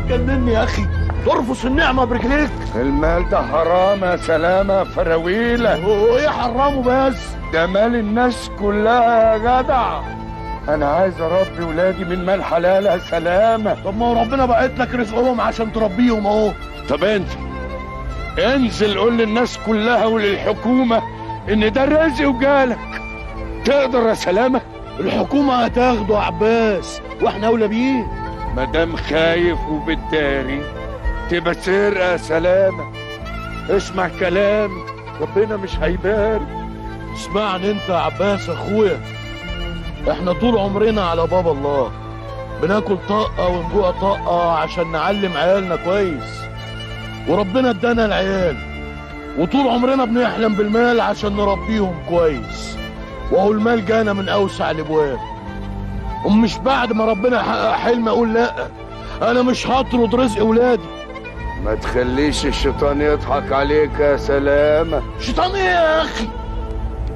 تجنني يا اخي، ترفس النعمه برجليك. المال ده حرام يا سلامة فراويلة. هو ايه حرامه بس؟ ده مال الناس كلها يا جدع. انا عايز اربي ولادي من مال حلال يا سلامة. طب ما هو ربنا بعت لك رزقهم عشان تربيهم اهو. طب انزل قول للناس كلها وللحكومة ان ده الرزق وجالك. تقدر يا سلامة؟ الحكومه هتاخده يا عباس واحنا اولى بيه. مدام خايف وبالداري تبقى سرقة يا سلامة. اسمع كلامي، ربنا مش هيبارك. اسمعني انت يا عباس اخويا، احنا طول عمرنا على باب الله بناكل طقه ونجوع طقه عشان نعلم عيالنا كويس، وربنا ادانا العيال، وطول عمرنا بنحلم بالمال عشان نربيهم كويس، وهو المال جانا من اوسع الابواب. ومش بعد ما ربنا يحقق حلم اقول لا انا مش هطرد رزق ولادي. ما تخليش الشيطان يضحك عليك يا سلامة. شيطان ايه يا اخي؟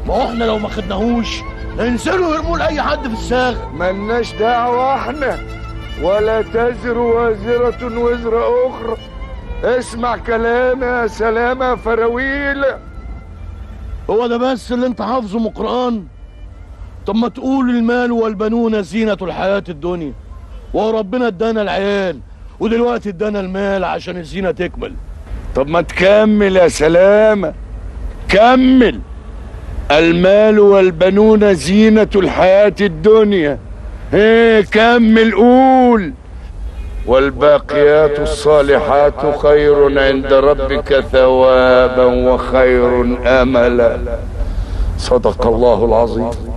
ما هو احنا لو ما خدناهوش ينزلوا يرموا لاي حد في الساغ. ملناش دعوة احنا، ولا تزر وازرة وزر اخرى. اسمع كلامي يا سلامة فراويل. هو ده بس اللي انت حافظه من القرآن؟ طب ما تقول المال والبنون زينة الحياة الدنيا، وهو ربنا ادانا العيال ودلوقتي ادانا المال عشان الزينة تكمل. طب ما تكمل يا سلامة، كمل. المال والبنون زينة الحياة الدنيا. ايه كمل قول. والباقيات الصالحات خير عند ربك ثوابا وخير املا. صدق الله العظيم.